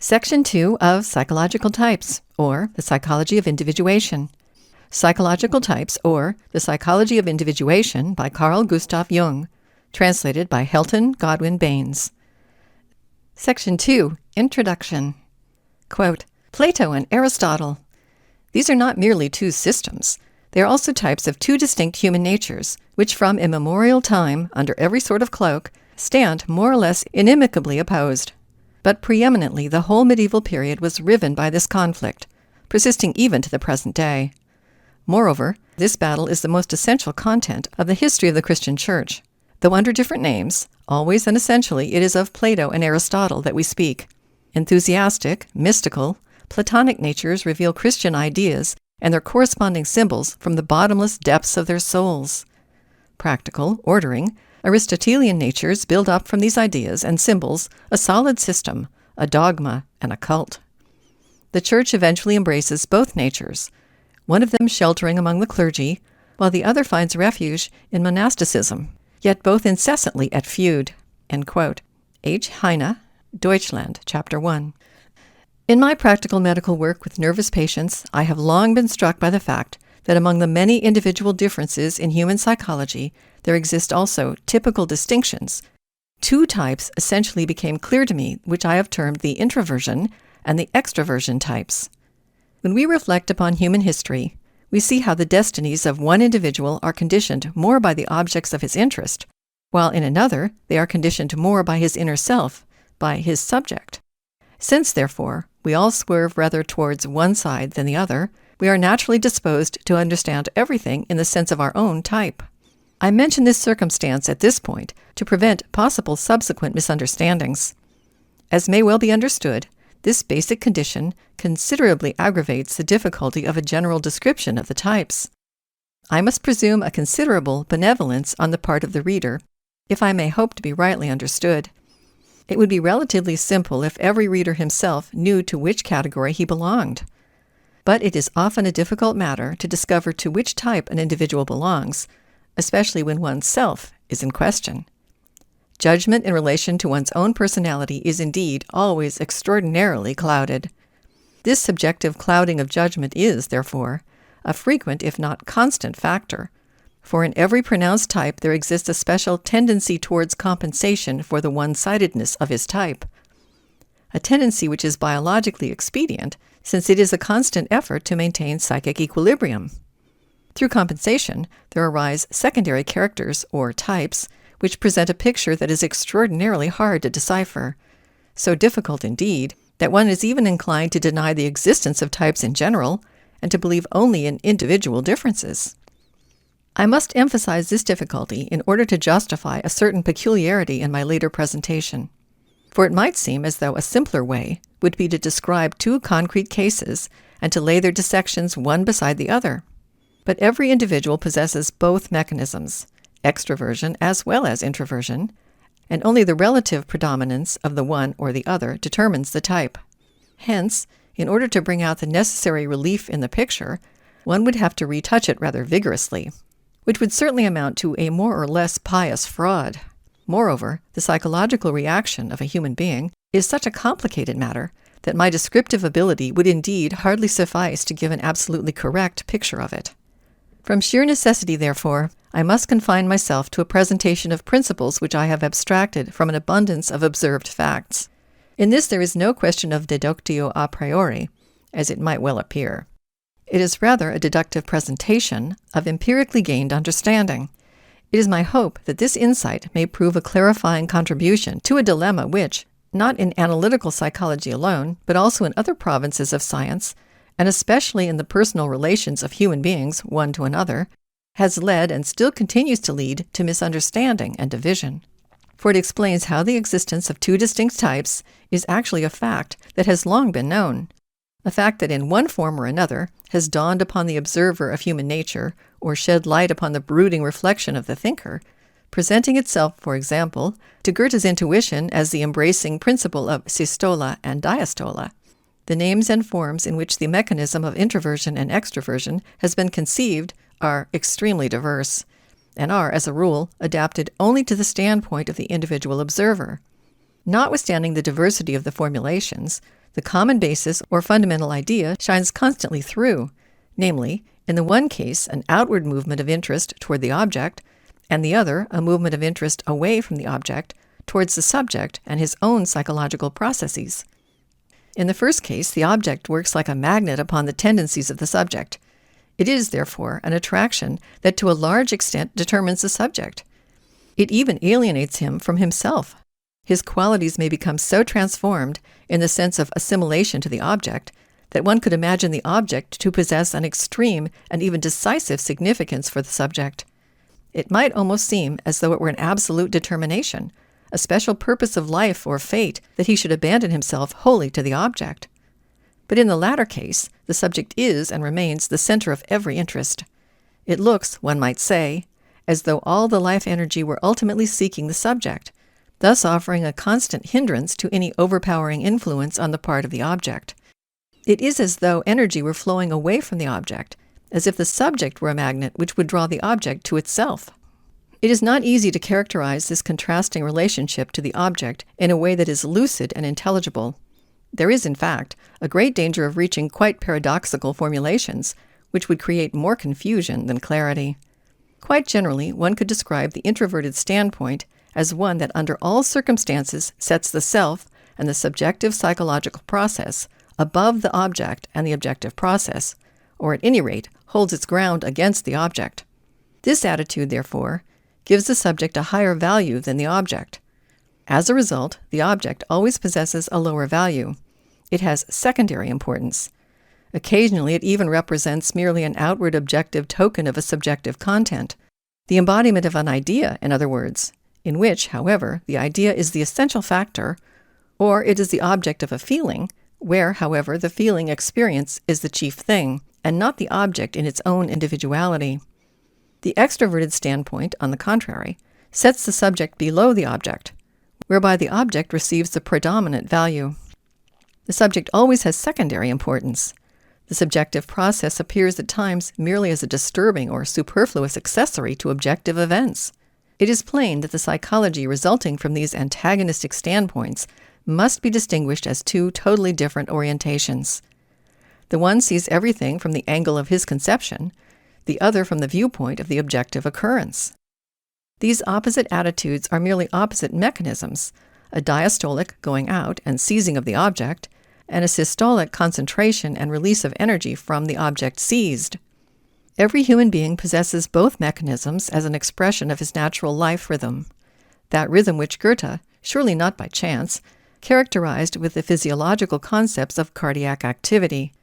Section 2 of Psychological Types, or the Psychology of Individuation. Psychological Types, or the Psychology of Individuation by Carl Gustav Jung, translated by Helton Godwin Baines. Section 2, Introduction. Quote, Plato and Aristotle. These are not merely two systems. They are also types of two distinct human natures, which from immemorial time, under every sort of cloak, stand more or less inimicably opposed. But preeminently the whole medieval period was riven by this conflict, persisting even to the present day. Moreover, this battle is the most essential content of the history of the Christian Church. Though under different names, always and essentially it is of Plato and Aristotle that we speak. Enthusiastic, mystical, Platonic natures reveal Christian ideas and their corresponding symbols from the bottomless depths of their souls. Practical, ordering, Aristotelian natures build up from these ideas and symbols a solid system, a dogma, and a cult. The Church eventually embraces both natures, one of them sheltering among the clergy, while the other finds refuge in monasticism, yet both incessantly at feud. End quote. H. Heine, Deutschland, Chapter 1. In my practical medical work with nervous patients, I have long been struck by the fact that among the many individual differences in human psychology, there exist also typical distinctions. Two types essentially became clear to me, which I have termed the introversion and the extraversion types. When we reflect upon human history, we see how the destinies of one individual are conditioned more by the objects of his interest, while in another they are conditioned more by his inner self, by his subject. Since, therefore, we all swerve rather towards one side than the other, we are naturally disposed to understand everything in the sense of our own type. I mention this circumstance at this point to prevent possible subsequent misunderstandings. As may well be understood, this basic condition considerably aggravates the difficulty of a general description of the types. I must presume a considerable benevolence on the part of the reader, if I may hope to be rightly understood. It would be relatively simple if every reader himself knew to which category he belonged. But it is often a difficult matter to discover to which type an individual belongs, especially when one's self is in question. Judgment in relation to one's own personality is indeed always extraordinarily clouded. This subjective clouding of judgment is, therefore, a frequent if not constant factor, for in every pronounced type there exists a special tendency towards compensation for the one-sidedness of his type, a tendency which is biologically expedient, since it is a constant effort to maintain psychic equilibrium. Through compensation, there arise secondary characters, or types, which present a picture that is extraordinarily hard to decipher, so difficult indeed that one is even inclined to deny the existence of types in general and to believe only in individual differences. I must emphasize this difficulty in order to justify a certain peculiarity in my later presentation. For it might seem as though a simpler way would be to describe two concrete cases and to lay their dissections one beside the other. But every individual possesses both mechanisms, extraversion as well as introversion, and only the relative predominance of the one or the other determines the type. Hence, in order to bring out the necessary relief in the picture, one would have to retouch it rather vigorously, which would certainly amount to a more or less pious fraud. Moreover, the psychological reaction of a human being is such a complicated matter that my descriptive ability would indeed hardly suffice to give an absolutely correct picture of it. From sheer necessity, therefore, I must confine myself to a presentation of principles which I have abstracted from an abundance of observed facts. In this there is no question of deductio a priori, as it might well appear. It is rather a deductive presentation of empirically gained understanding. It is my hope that this insight may prove a clarifying contribution to a dilemma which, not in analytical psychology alone, but also in other provinces of science, and especially in the personal relations of human beings one to another, has led and still continues to lead to misunderstanding and division. For it explains how the existence of two distinct types is actually a fact that has long been known, a fact that in one form or another has dawned upon the observer of human nature or shed light upon the brooding reflection of the thinker, presenting itself, for example, to Goethe's intuition as the embracing principle of systola and diastola. The names and forms in which the mechanism of introversion and extroversion has been conceived are extremely diverse, and are, as a rule, adapted only to the standpoint of the individual observer. Notwithstanding the diversity of the formulations, the common basis or fundamental idea shines constantly through, namely, in the one case, an outward movement of interest toward the object, and the other, a movement of interest away from the object towards the subject and his own psychological processes. In the first case, the object works like a magnet upon the tendencies of the subject. It is, therefore, an attraction that to a large extent determines the subject. It even alienates him from himself. His qualities may become so transformed in the sense of assimilation to the object that one could imagine the object to possess an extreme and even decisive significance for the subject. It might almost seem as though it were an absolute determination, a special purpose of life or fate that he should abandon himself wholly to the object. But in the latter case, the subject is and remains the center of every interest. It looks, one might say, as though all the life energy were ultimately seeking the subject, thus offering a constant hindrance to any overpowering influence on the part of the object. It is as though energy were flowing away from the object, as if the subject were a magnet which would draw the object to itself. It is not easy to characterize this contrasting relationship to the object in a way that is lucid and intelligible. There is, in fact, a great danger of reaching quite paradoxical formulations, which would create more confusion than clarity. Quite generally, one could describe the introverted standpoint as one that under all circumstances sets the self and the subjective psychological process above the object and the objective process, or at any rate holds its ground against the object. This attitude, therefore, gives the subject a higher value than the object. As a result, the object always possesses a lower value. It has secondary importance. Occasionally, it even represents merely an outward objective token of a subjective content, the embodiment of an idea, in other words, in which, however, the idea is the essential factor, or it is the object of a feeling, where, however, the feeling experience is the chief thing, and not the object in its own individuality. The extroverted standpoint, on the contrary, sets the subject below the object, whereby the object receives the predominant value. The subject always has secondary importance. The subjective process appears at times merely as a disturbing or superfluous accessory to objective events. It is plain that the psychology resulting from these antagonistic standpoints must be distinguished as two totally different orientations. The one sees everything from the angle of his conception, the other from the viewpoint of the objective occurrence. These opposite attitudes are merely opposite mechanisms, a diastolic going out and seizing of the object, and a systolic concentration and release of energy from the object seized. Every human being possesses both mechanisms as an expression of his natural life rhythm, that rhythm which Goethe, surely not by chance, characterized with the physiological concepts of cardiac activity.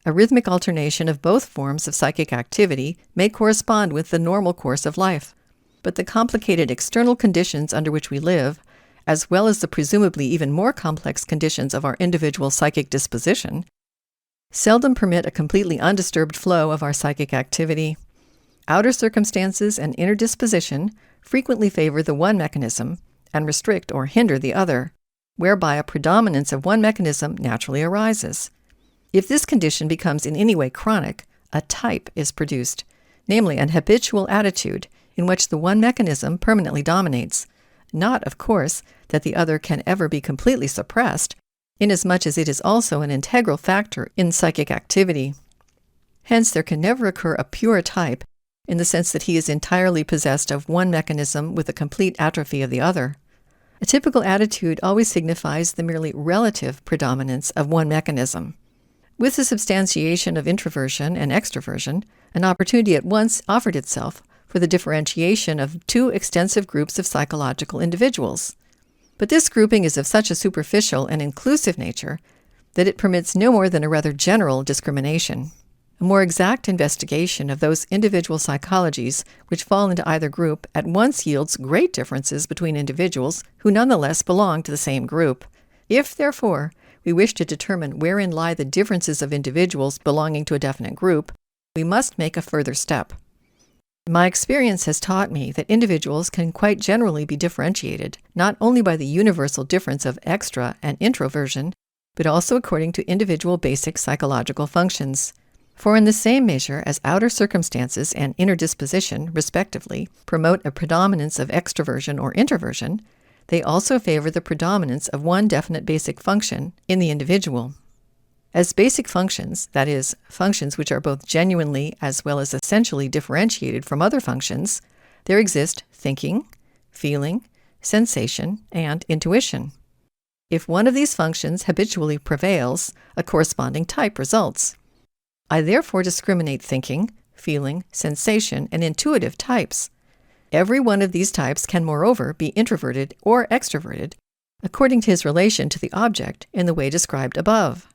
A rhythmic alternation of both forms of psychic activity may correspond with the normal course of life, but the complicated external conditions under which we live, as well as the presumably even more complex conditions of our individual psychic disposition, seldom permit a completely undisturbed flow of our psychic activity. Outer circumstances and inner disposition frequently favor the one mechanism and restrict or hinder the other, whereby a predominance of one mechanism naturally arises. If this condition becomes in any way chronic, a type is produced, namely an habitual attitude in which the one mechanism permanently dominates. Not, of course, that the other can ever be completely suppressed, inasmuch as it is also an integral factor in psychic activity. Hence, there can never occur a pure type in the sense that he is entirely possessed of one mechanism with a complete atrophy of the other. A typical attitude always signifies the merely relative predominance of one mechanism. With the substantiation of introversion and extraversion, an opportunity at once offered itself for the differentiation of two extensive groups of psychological individuals. But this grouping is of such a superficial and inclusive nature that it permits no more than a rather general discrimination. A more exact investigation of those individual psychologies which fall into either group at once yields great differences between individuals who nonetheless belong to the same group. If, therefore, we wish to determine wherein lie the differences of individuals belonging to a definite group, we must make a further step. My experience has taught me that individuals can quite generally be differentiated, not only by the universal difference of extra and introversion, but also according to individual basic psychological functions. For in the same measure as outer circumstances and inner disposition, respectively, promote a predominance of extraversion or introversion, They also favor the predominance of one definite basic function in the individual. As basic functions, that is, functions which are both genuinely as well as essentially differentiated from other functions, there exist thinking, feeling, sensation, and intuition. If one of these functions habitually prevails, a corresponding type results. I therefore discriminate thinking, feeling, sensation, and intuitive types. Every one of these types can moreover be introverted or extroverted, according to his relation to the object in the way described above.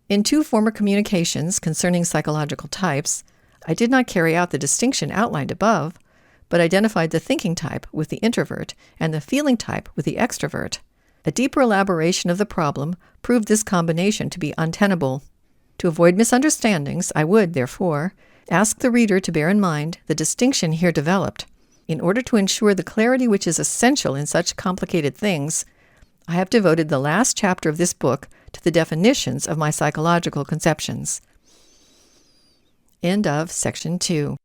In 2 former communications concerning psychological types, I did not carry out the distinction outlined above, but identified the thinking type with the introvert and the feeling type with the extrovert. A deeper elaboration of the problem proved this combination to be untenable. To avoid misunderstandings, I would, therefore, ask the reader to bear in mind the distinction here developed. In order to ensure the clarity which is essential in such complicated things, I have devoted the last chapter of this book to the definitions of my psychological conceptions. End of Section 2.